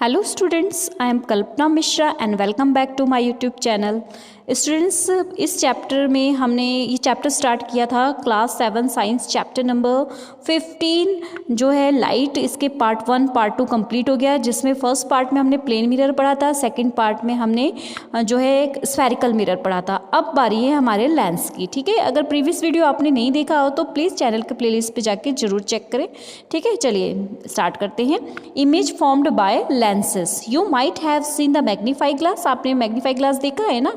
Hello students, I am Kalpana Mishra and welcome back to my YouTube channel. Students इस chapter में हमने ये chapter start किया था क्लास 7 साइंस चैप्टर नंबर 15 जो है लाइट। इसके पार्ट 1 पार्ट 2 कंप्लीट हो गया, जिसमें फर्स्ट पार्ट में हमने प्लेन मिरर पढ़ा था, सेकंड पार्ट में हमने जो है एक स्फेरिकल मिरर पढ़ा था। अब बारी है हमारे लेंस की, ठीक है। अगर प्रीवियस वीडियो आपने नहीं देखा हो तो प्लीज़ चैनल के प्लेलिस्ट पे जाके जरूर चेक करें, ठीक है। चलिए स्टार्ट करते हैं। Image formed bye lenses, you might have seen the magnify glass. आपने मैग्नीफाई ग्लास देखा है ना।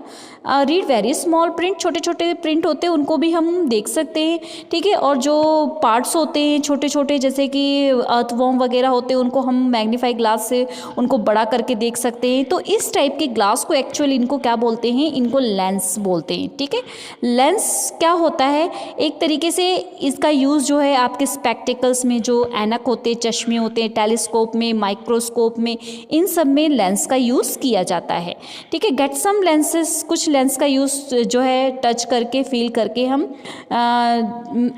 रीड वेरी स्मॉल प्रिंट, छोटे छोटे प्रिंट होते हैं, उनको भी हम देख सकते हैं, ठीक है। और जो पार्ट्स होते हैं छोटे छोटे जैसे कि अर्थवॉर्म वगैरह होते हैं, उनको हम मैग्नीफाई ग्लास से उनको बड़ा करके देख सकते हैं। तो इस टाइप के ग्लास को एक्चुअली इनको क्या बोलते हैं, इनको लेंस बोलते हैं, ठीक है। लेंस क्या होता है, एक तरीके से इसका यूज़ जो है आपके स्पेक्टिकल्स में, जो ऐनक होते हैं, चश्मे होते हैं, टेलीस्कोप में, माइक्रोस्कोप में, इन सब में लेंस का यूज़ किया जाता है, ठीक है। गेट सम लेंसेज, कुछ लेंस का यूज़ जो है टच करके फील करके हम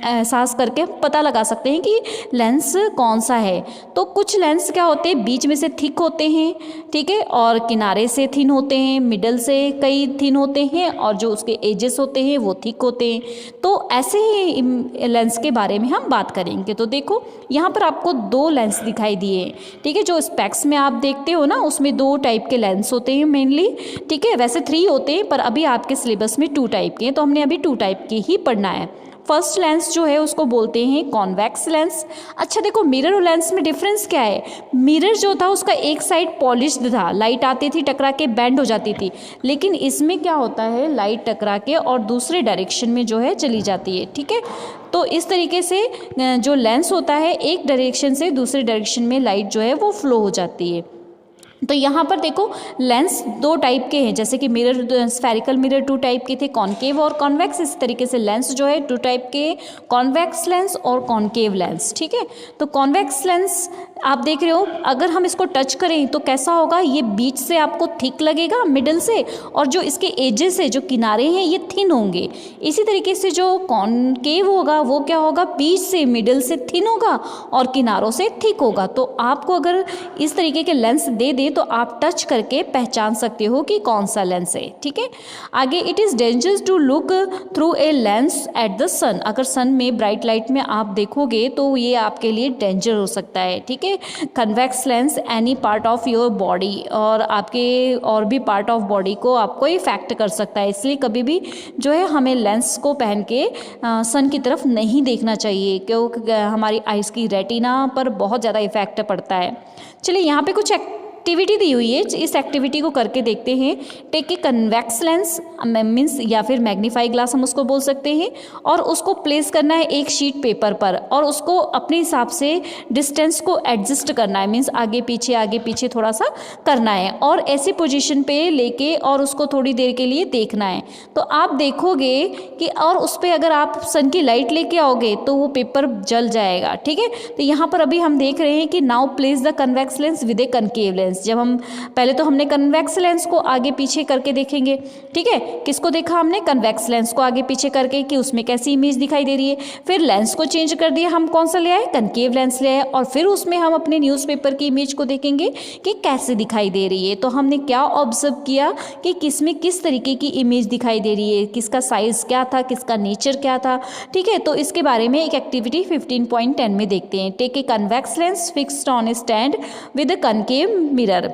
एहसास करके पता लगा सकते हैं कि लेंस कौन सा है। तो कुछ लेंस क्या होते हैं, बीच में से थिक होते हैं, ठीक है, और किनारे से थिन होते हैं, मिडल से कई थिन होते हैं, और जो उसके एजेस होते हैं वो थिक होते हैं। तो ऐसे ही लेंस के बारे में हम बात करेंगे। तो देखो यहाँ पर आपको दो लेंस दिखाई दिए हैं, ठीक है। जो स्पेक्स में आप देखते हो ना, उसमें 2 टाइप के लेंस होते हैं मेनली, ठीक है। वैसे 3 होते हैं पर अभी आपके सिलेबस में 2 टाइप के हैं, तो हमने अभी 2 टाइप के ही पढ़ना है। फर्स्ट लेंस जो है उसको बोलते हैं कॉन्वेक्स लेंस। अच्छा देखो, मिरर और लेंस में डिफरेंस क्या है। मिरर जो था उसका एक साइड पॉलिश्ड था, लाइट आती थी टकरा के बेंड हो जाती थी, लेकिन इसमें क्या होता है, लाइट टकरा के और दूसरे डायरेक्शन में जो है चली जाती है, ठीक है। तो इस तरीके से जो लेंस होता है, एक डायरेक्शन से दूसरे डायरेक्शन में लाइट जो है वो फ्लो हो जाती है। तो यहाँ पर देखो लेंस 2 टाइप के हैं, जैसे कि मिरर, स्फेरिकल मिरर 2 टाइप के थे, कॉनकेव और कॉन्वेक्स। इस तरीके से लेंस जो है 2 टाइप के, कॉन्वेक्स लेंस और कॉनकेव लेंस, ठीक है। तो कॉन्वेक्स लेंस आप देख रहे हो, अगर हम इसको टच करें तो कैसा होगा, ये बीच से आपको थिक लगेगा मिडल से, और जो इसके एजेस है, जो किनारे हैं, ये थिन होंगे। इसी तरीके से जो कॉनकेव होगा वो क्या होगा, बीच से मिडल से थिन होगा और किनारों से थिक होगा। तो आपको अगर इस तरीके के लेंस दे दे तो आप टच करके पहचान सकते हो कि कौन सा लेंस है, ठीक है। आगे, it is dangerous to look through a lens at the sun. अगर सन में ब्राइट लाइट में आप देखोगे तो ये आपके लिए डेंजर हो सकता है, ठीक है। Convex lens any part of your body, और आपके और भी पार्ट ऑफ बॉडी को आपको इफेक्ट कर सकता है, इसलिए कभी भी जो है हमें लेंस को पहन के सन की तरफ नहीं देखना चाहिए, क्योंकि हमारी आइज़ की रेटिना पर बहुत ज़्यादा इफेक्ट पड़ता है। चलिए यहाँ पे कुछ एक्टिविटी दी हुई है, इस एक्टिविटी को करके देखते हैं। Take a convex lens means या फिर मैग्नीफाई ग्लास हम उसको बोल सकते हैं, और उसको प्लेस करना है एक शीट पेपर पर, और उसको अपने हिसाब से डिस्टेंस को एडजस्ट करना है, मीन्स आगे पीछे थोड़ा सा करना है, और ऐसी पोजीशन पे लेके और उसको थोड़ी देर के लिए देखना है। तो आप देखोगे कि और उस पर अगर आप सन की लाइट लेके आओगे तो वो पेपर जल जाएगा, ठीक है। तो यहाँ पर अभी हम देख रहे हैं कि now place the convex lens with A concave lens. जब हम पहले तो हमने कन्वेक्स लेंस को आगे पीछे करके देखेंगे, ठीक है। किसको देखा हमने, कन्वेक्स लेंस को आगे पीछे करके कि उसमें कैसी इमेज दिखाई दे रही है। फिर लेंस को चेंज कर दिया, हम कौन सा ले आए, कनकेव लेंस ले आए, और फिर उसमें हम अपने न्यूज़पेपर की इमेज को देखेंगे कि कैसे दिखाई दे रही है। तो हमने क्या ऑब्जर्व किया कि किसमें किस तरीके की इमेज दिखाई दे रही है, किसका साइज क्या था, किसका नेचर क्या था, ठीक है। तो इसके बारे में एक एक्टिविटी 15.10 में देखते हैं। Take a convex lens fixed on a stand with a concave mirror.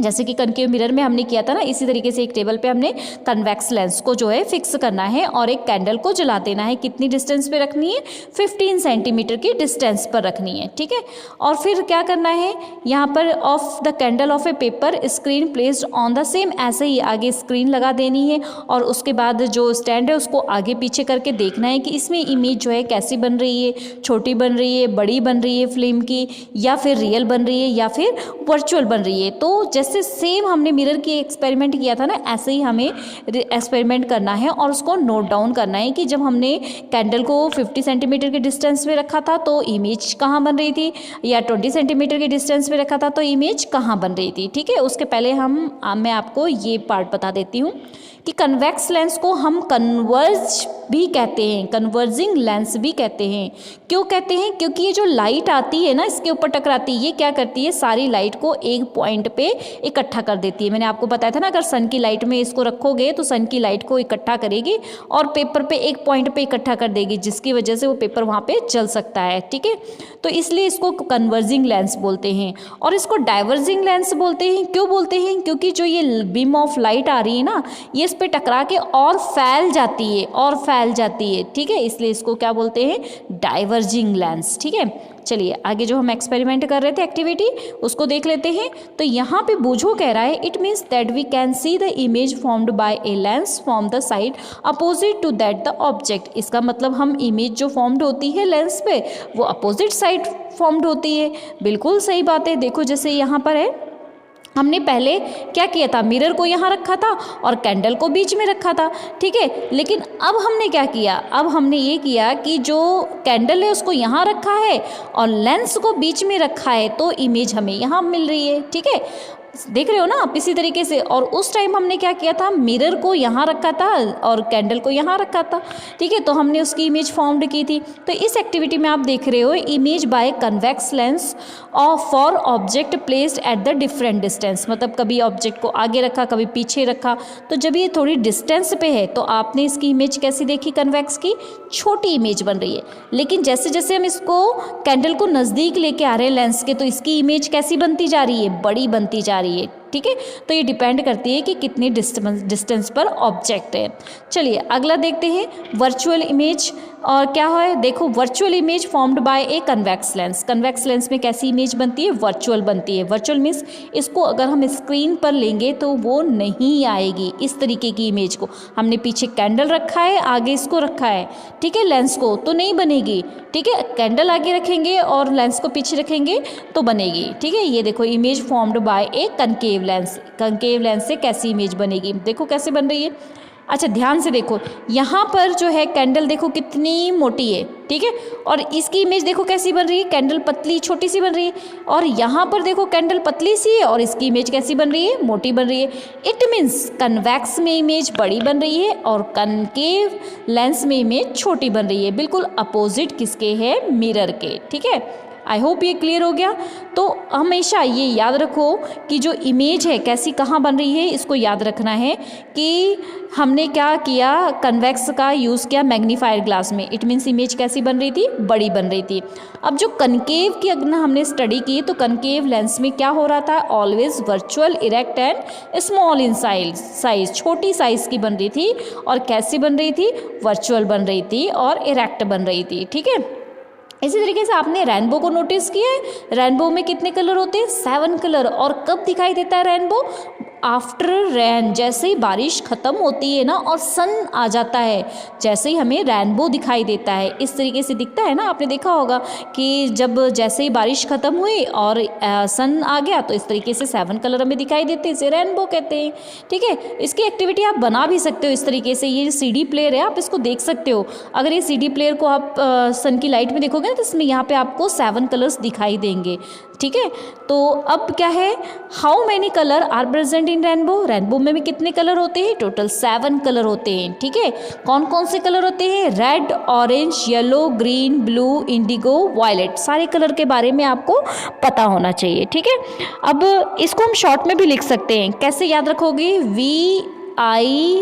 जैसे कि कनकेव मिरर में हमने किया था ना, इसी तरीके से एक टेबल पे हमने कन्वेक्स लेंस को जो है फिक्स करना है, और एक कैंडल को जला देना है। कितनी डिस्टेंस पे रखनी है, 15 सेंटीमीटर की डिस्टेंस पर रखनी है, ठीक है। और फिर क्या करना है, यहाँ पर of the candle of A paper screen placed on the same, ऐसे ही आगे स्क्रीन लगा देनी है, और उसके बाद जो स्टैंड है उसको आगे पीछे करके देखना है कि इसमें इमेज जो है कैसी बन रही है, छोटी बन रही है, बड़ी बन रही है फिल्म की, या फिर रियल बन रही है, या फिर वर्चुअल बन रही है। तो जैसे सेम हमने मिरर की एक्सपेरिमेंट किया था ना, ऐसे ही हमें एक्सपेरिमेंट करना है, और उसको नोट डाउन करना है कि जब हमने कैंडल को 50 सेंटीमीटर के डिस्टेंस पे रखा था तो इमेज कहाँ बन रही थी, या 20 सेंटीमीटर के डिस्टेंस पे रखा था तो इमेज कहाँ बन रही थी, ठीक है। उसके पहले मैं आपको ये पार्ट बता देती हूँ कि कन्वेक्स लेंस को हम कन्वर्ज भी कहते हैं, कन्वर्जिंग लेंस भी कहते हैं। क्यों कहते हैं? क्योंकि ये जो लाइट आती है ना इसके ऊपर टकराती है, ये क्या करती है, सारी लाइट को एक पॉइंट पे इकट्ठा कर देती है। मैंने आपको बताया था ना, अगर सन की लाइट में इसको रखोगे तो सन की लाइट को इकट्ठा करेगी और पेपर पे एक पॉइंट पे इकट्ठा कर देगी, जिसकी वजह से वो पेपर वहाँ पे जल सकता है। ठीक है, तो इसलिए इसको कन्वर्जिंग लेंस बोलते हैं। और इसको डाइवर्जिंग लेंस बोलते हैं। क्यों बोलते हैं? क्योंकि जो ये बीम ऑफ लाइट आ रही है ना, ये इस पे टकरा के और फैल जाती है, और फैल जाती है। ठीक है, इसलिए इसको क्या बोलते हैं, डाइवर्जिंग लेंस। ठीक है, चलिए आगे जो हम एक्सपेरिमेंट कर रहे थे एक्टिविटी उसको देख लेते हैं। तो यहाँ पे बूझो कह रहा है, it means that we can see the image formed by a lens from the side opposite to that the object. इसका मतलब हम इमेज जो फॉर्म्ड होती है लेंस पे वो अपोजिट साइड फॉर्म्ड होती है। बिल्कुल सही बात है। देखो जैसे यहाँ पर है, हमने पहले क्या किया था, मिरर को यहाँ रखा था और कैंडल को बीच में रखा था। ठीक है, लेकिन अब हमने क्या किया, अब हमने ये किया कि जो कैंडल है उसको यहाँ रखा है और लेंस को बीच में रखा है, तो इमेज हमें यहाँ मिल रही है। ठीक है, देख रहे हो ना आप, इसी तरीके से। और उस टाइम हमने क्या किया था, मिरर को यहाँ रखा था और कैंडल को यहाँ रखा था। ठीक है, तो हमने उसकी इमेज फॉर्म्ड की थी। तो इस एक्टिविटी में आप देख रहे हो, image by convex lens for object placed at the different distance. मतलब कभी ऑब्जेक्ट को आगे रखा, कभी पीछे रखा, तो जब ये थोड़ी डिस्टेंस पे है तो आपने इसकी इमेज कैसी देखी, कन्वेक्स की छोटी इमेज बन रही है। लेकिन जैसे जैसे हम इसको कैंडल को नज़दीक लेके आ रहे हैं लेंस के, तो इसकी इमेज कैसी बनती जा रही है, बड़ी बनती जा रही है। ठीक है, तो ये डिपेंड करती है कि कितनी डिस्टेंस पर ऑब्जेक्ट है। चलिए अगला देखते हैं, वर्चुअल इमेज। और क्या है, देखो virtual image formed by A convex lens. Convex lens में कैसी इमेज बनती है, वर्चुअल बनती है। वर्चुअल मीन्स इसको अगर हम स्क्रीन पर लेंगे तो वो नहीं आएगी इस तरीके की इमेज को। हमने पीछे कैंडल रखा है, आगे इसको रखा है, ठीक है, लेंस को, तो नहीं बनेगी। ठीक है, कैंडल आगे रखेंगे और लेंस को पीछे रखेंगे तो बनेगी। ठीक है, ये देखो image formed by A concave lens. Concave lens से कैसी इमेज बनेगी, देखो कैसे बन रही है। अच्छा ध्यान से देखो, यहाँ पर जो है कैंडल देखो कितनी मोटी है। ठीक है, और इसकी इमेज देखो कैसी बन रही है, कैंडल पतली छोटी सी बन रही है। और यहाँ पर देखो कैंडल पतली सी है और इसकी इमेज कैसी बन रही है, मोटी बन रही है। इट मीन्स कन्वेक्स में इमेज बड़ी बन रही है और कनकेव लेंस में इमेज छोटी बन रही है। बिल्कुल अपोजिट किसके है, मिरर के। ठीक है, आई होप ये क्लियर हो गया। तो हमेशा ये याद रखो कि जो इमेज है कैसी कहाँ बन रही है, इसको याद रखना है कि हमने क्या किया, कन्वेक्स का यूज़ किया मैग्नीफायर ग्लास में। इट मीन्स इमेज कैसी बन रही थी, बड़ी बन रही थी। अब जो कनकेव की अगर हमने स्टडी की तो कनकेव लेंस में क्या हो रहा था, always virtual, erect and small in size, छोटी साइज़ की बन रही थी। और कैसी बन रही थी, वर्चुअल बन रही थी और इरेक्ट बन रही थी। ठीक है, इसी तरीके से आपने रेनबो को नोटिस किया है। रेनबो में कितने कलर होते हैं, 7 कलर। और कब दिखाई देता है रेनबो, आफ्टर रेन, जैसे ही बारिश ख़त्म होती है ना और सन आ जाता है, जैसे ही हमें रेनबो दिखाई देता है। इस तरीके से दिखता है ना, आपने देखा होगा कि जब जैसे ही बारिश ख़त्म हुई और सन आ गया तो इस तरीके से 7 कलर हमें दिखाई देते हैं, इसे रेनबो कहते हैं। ठीक है, इसकी एक्टिविटी आप बना भी सकते हो इस तरीके से। ये CD प्लेयर है, आप इसको देख सकते हो। अगर ये CD प्लेयर को आप सन की लाइट में देखोगे ना तो इसमें यहाँ पे आपको 7 कलर्स दिखाई देंगे। ठीक है, तो अब क्या है, how many colour are present in rainbow. Rainbow में भी कितने कलर होते हैं, टोटल 7 कलर होते हैं। ठीक है, कौन कौन से कलर होते हैं, red, orange, yellow, green, blue, indigo, violet. सारे कलर के बारे में आपको पता होना चाहिए। ठीक है, अब इसको हम शॉर्ट में भी लिख सकते हैं। कैसे याद रखोगे, VIBGYOR,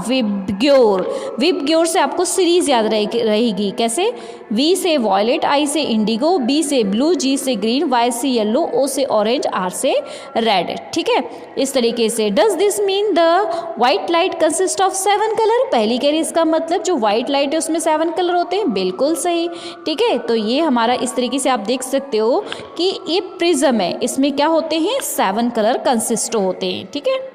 विबग्योर। विबग्योर से आपको सीरीज याद रहेगी। कैसे, V से वॉयलेट, I से इंडिगो, B से ब्लू, G से ग्रीन, Y से येलो, O से ऑरेंज, R से रेड। ठीक है, इस तरीके से। Does this mean the white light consist of 7 colour. पहली कह रही इसका मतलब जो वाइट लाइट है उसमें 7 कलर होते हैं। बिल्कुल सही। ठीक है, तो ये हमारा इस तरीके से आप देख सकते हो कि ये प्रिज्म है, इसमें क्या होते हैं, 7 कलर कंसिस्ट होते हैं। ठीक है,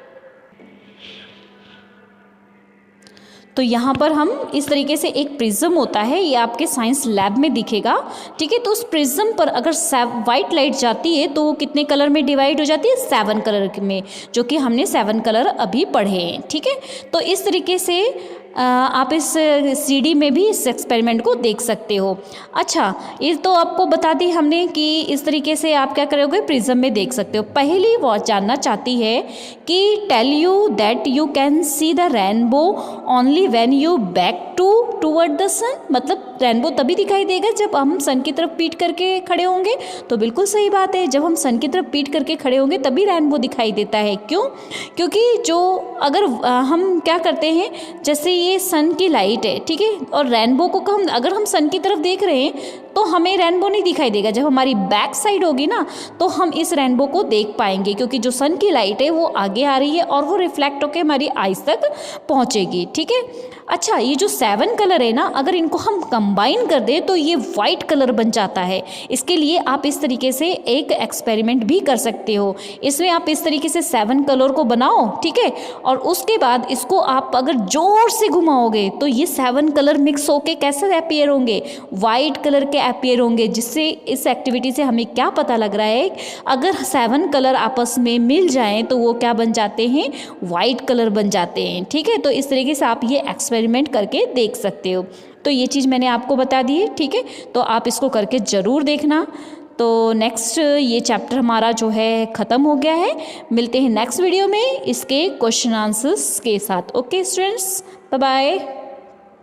तो यहाँ पर हम इस तरीके से एक प्रिज्म होता है, ये आपके साइंस लैब में दिखेगा। ठीक है, तो उस प्रिज्म पर अगर वाइट लाइट जाती है तो वो कितने कलर में डिवाइड हो जाती है, 7 कलर में, जो कि हमने 7 कलर अभी पढ़े हैं। ठीक है, तो इस तरीके से आप इस CD में भी इस एक्सपेरिमेंट को देख सकते हो। अच्छा, ये तो आपको बता दी हमने कि इस तरीके से आप क्या करोगे, प्रिज्म में देख सकते हो। पहली वो जानना चाहती है कि tell you that you can see the rainbow only when you back toward the sun, मतलब रेनबो तभी दिखाई देगा जब हम सन की तरफ पीठ करके खड़े होंगे। तो बिल्कुल सही बात है, जब हम सन की तरफ पीठ करके खड़े होंगे तभी रेनबो दिखाई देता है। क्यों? क्योंकि जो अगर हम क्या करते हैं, जैसे ये सन की लाइट है, ठीक है, और रेनबो को अगर हम सन की तरफ देख रहे हैं तो हमें रेनबो नहीं दिखाई देगा। जब हमारी बैक साइड होगी ना तो हम इस रेनबो को देख पाएंगे, क्योंकि जो सन की लाइट है वो आगे आ रही है और वो रिफ्लेक्ट होकर हमारी आइज तक पहुंचेगी। ठीक है। अच्छा, ये जो 7 कलर है ना, अगर इनको हम कंबाइन कर दें तो ये वाइट कलर बन जाता है। इसके लिए आप इस तरीके से एक एक्सपेरिमेंट भी कर सकते हो। इसमें आप इस तरीके से 7 कलर को बनाओ, ठीक है, और उसके बाद इसको आप अगर जोर से घुमाओगे तो ये 7 कलर मिक्स होके कैसे अपीयर होंगे, वाइट कलर के अपीयर होंगे। जिससे इस एक्टिविटी से हमें क्या पता लग रहा है, अगर 7 कलर आपस में मिल जाएं तो वो क्या बन जाते हैं, वाइट कलर बन जाते हैं। ठीक है, तो इस तरीके से आप ये एक्सपेरिमेंट करके देख सकते हो। तो ये चीज़ मैंने आपको बता दी है, ठीक है, तो आप इसको करके ज़रूर देखना। तो नेक्स्ट ये चैप्टर हमारा जो है ख़त्म हो गया है। मिलते हैं नेक्स्ट वीडियो में इसके क्वेश्चन आंसर्स के साथ। Okay students, bye bye.